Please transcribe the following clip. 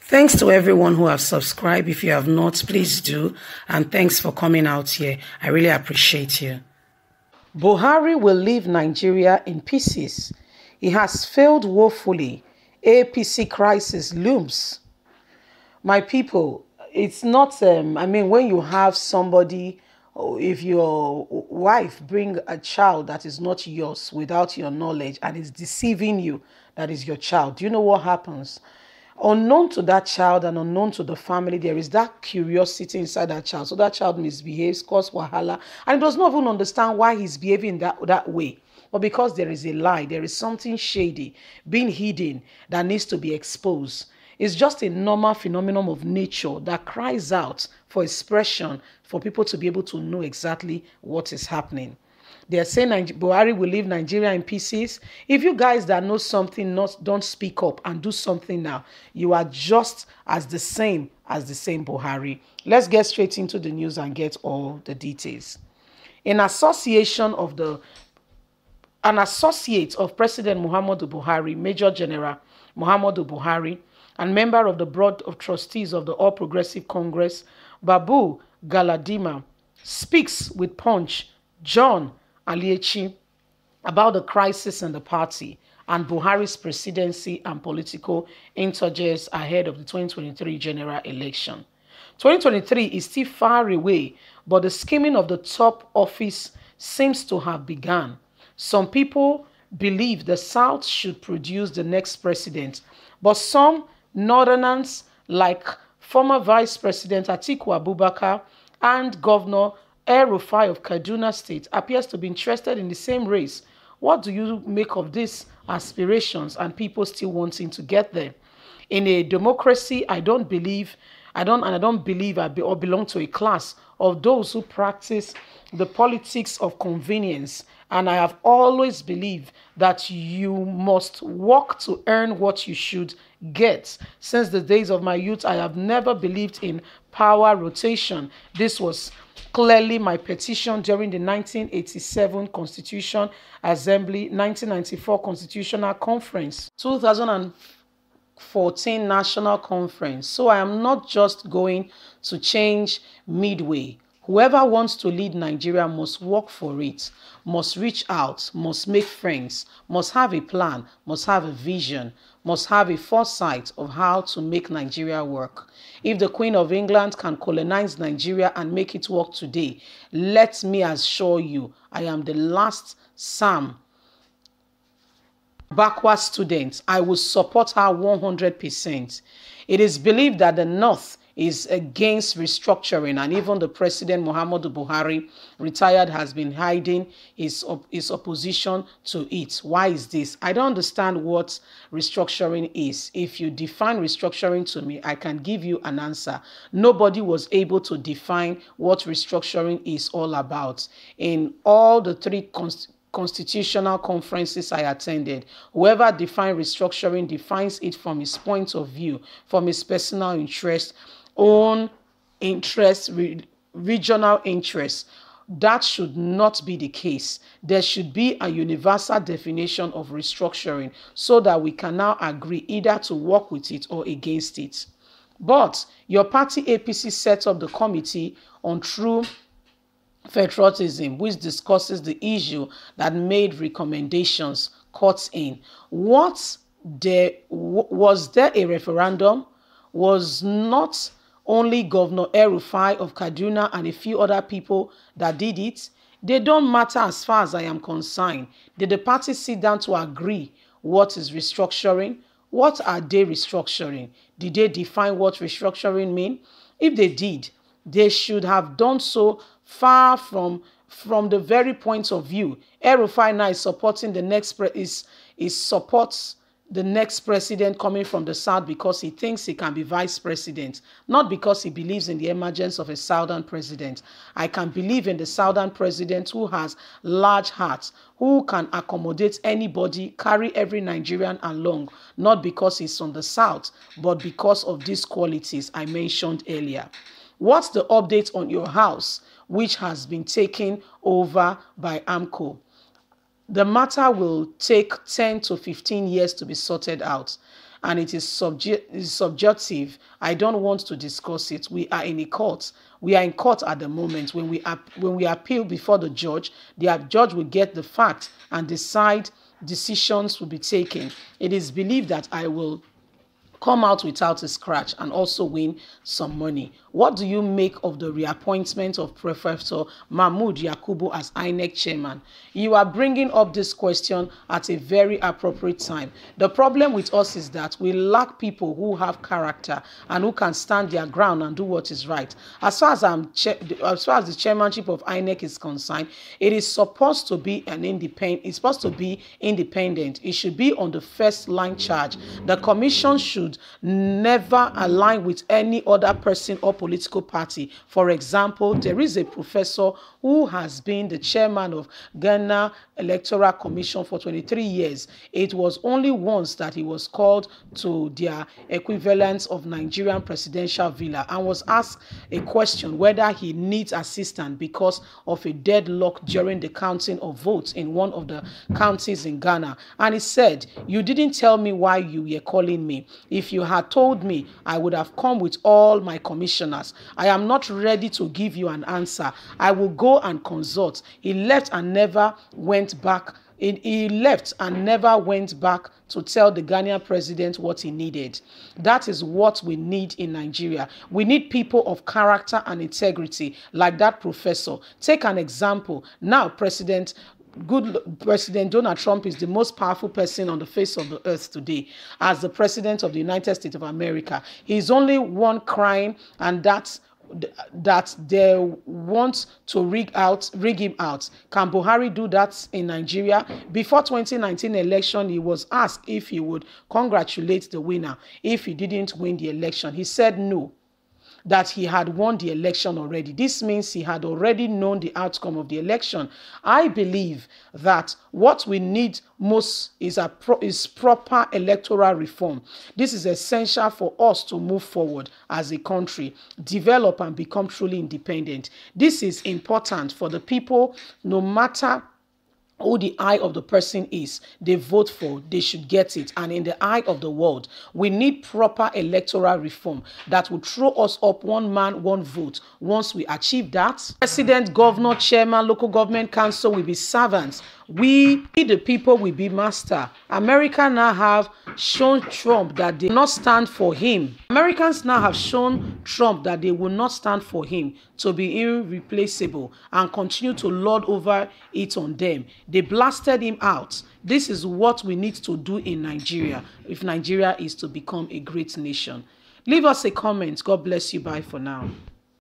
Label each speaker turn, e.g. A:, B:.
A: Thanks to everyone who have subscribed. If you have not, please do. And thanks for coming out here. I really appreciate you. Buhari will leave Nigeria in pieces. He has failed woefully. APC crisis looms. My people, it's not, when you have somebody, if your wife bring a child that is not yours without your knowledge and is deceiving you, that is your child, do you know what happens? Unknown to that child and unknown to the family, there is that curiosity inside that child. So that child misbehaves, cause wahala, and does not even understand why he's behaving that way. But because there is a lie, there is something shady being hidden that needs to be exposed. It's just a normal phenomenon of nature that cries out for expression, for people to be able to know exactly what is happening. They are saying Buhari will leave Nigeria in pieces. If you guys that know something, don't speak up and do something now, you are just as the same Buhari. Let's get straight into the news and get all the details. An associate of President Muhammadu Buhari, Major General Muhammadu Buhari, and member of the Board of Trustees of the All Progressive Congress, Babu Galadima, speaks with Punch, John Aliechi, about the crisis in the party and Buhari's presidency and political insurgents ahead of the 2023 general election. 2023 is still far away, but the scheming of the top office seems to have begun. Some people believe the South should produce the next president, but some Northerners, like former Vice President Atiku Abubakar and Governor El-Rufai of Kaduna State, appears to be interested in the same race. What do you make of these aspirations and people still wanting to get there? In a democracy, I don't believe I belong to a class of those who practice the politics of convenience. And I have always believed that you must work to earn what you should get. Since the days of my youth, I have never believed in power rotation. This was clearly my petition during the 1987 Constitution Assembly, 1994 Constitutional Conference, 2014 National Conference. So I am not just going to change midway. Whoever wants to lead Nigeria must work for it, must reach out, must make friends, must have a plan, must have a vision, must have a foresight of how to make Nigeria work. If the Queen of England can colonize Nigeria and make it work today, let me assure you, I am the last Sam backward student. I will support her 100%. It is believed that the North is against restructuring, and even the President Muhammadu Buhari, retired, has been hiding his opposition to it. Why is this? I don't understand what restructuring is. If you define restructuring to me, I can give you an answer. Nobody was able to define what restructuring is all about. In all the three constitutional conferences I attended, whoever defined restructuring defines it from his point of view, from his personal interest, own interest, regional interest. That should not be the case. There should be a universal definition of restructuring so that we can now agree either to work with it or against it. But your party APC set up the Committee on True Patriotism, which discusses the issue that made recommendations cuts in. Was there a referendum? Was not only Governor El-Rufai of Kaduna and a few other people that did it? They don't matter as far as I am concerned. Did the party sit down to agree what is restructuring? What are they restructuring? Did they define what restructuring mean? If they did, they should have done so far from the very point of view. El-Rufai now is supporting the next supports the next president coming from the South because he thinks he can be vice president, not because he believes in the emergence of a Southern president. I can believe in the Southern president who has large heart, who can accommodate anybody, carry every Nigerian along, not because he's from the South, but because of these qualities I mentioned earlier. What's the update on your house? which has been taken over by AMCO. The matter will take 10 to 15 years to be sorted out, and it is subjective. I don't want to discuss it. We are in a court. We are in court at the moment. When we appeal before the judge will get the facts and decide. Decisions will be taken. It is believed that I will come out without a scratch and also win some money. What do you make of the reappointment of Professor Mahmood Yakubu as INEC chairman? You are bringing up this question at a very appropriate time. The problem with us is that we lack people who have character and who can stand their ground and do what is right. As far as the chairmanship of INEC is concerned, it is supposed to be independent. It's supposed to be independent. It should be on the first line charge. The commission should never align with any other person or political party. For example, there is a professor who has been the chairman of Ghana Electoral Commission for 23 years. It was only once that he was called to their equivalent of Nigerian presidential villa and was asked a question whether he needs assistance because of a deadlock during the counting of votes in one of the counties in Ghana. And he said, "You didn't tell me why you were calling me. If you had told me, I would have come with all my commissioners. I am not ready to give you an answer. I will go and consult." He left and never went back. He left and never went back to tell the Ghanaian president what he needed. That is what we need in Nigeria. We need people of character and integrity like that professor. Take an example. Now, President Donald Trump is the most powerful person on the face of the earth today as the president of the United States of America. He's only one crime, and that's that they want to rig him out. Can Buhari do that in Nigeria? Before 2019 election, he was asked if he would congratulate the winner if he didn't win the election. He said no, that he had won the election already. This means he had already known the outcome of the election. I believe that what we need most is proper electoral reform. This is essential for us to move forward as a country, develop and become truly independent. This is important for the people, no matter who the eye of the person is they vote for, they should get it. And in the eye of the world, we need proper electoral reform that will throw us up one man, one vote. Once we achieve that, president, governor, chairman, local government council will be servants. We, the people, will be master. America now have shown Trump that they will not stand for him. Americans now have shown Trump that they will not stand for him to be irreplaceable and continue to lord over it on them. They blasted him out. This is what we need to do in Nigeria if Nigeria is to become a great nation. Leave us a comment. God bless you. Bye for now.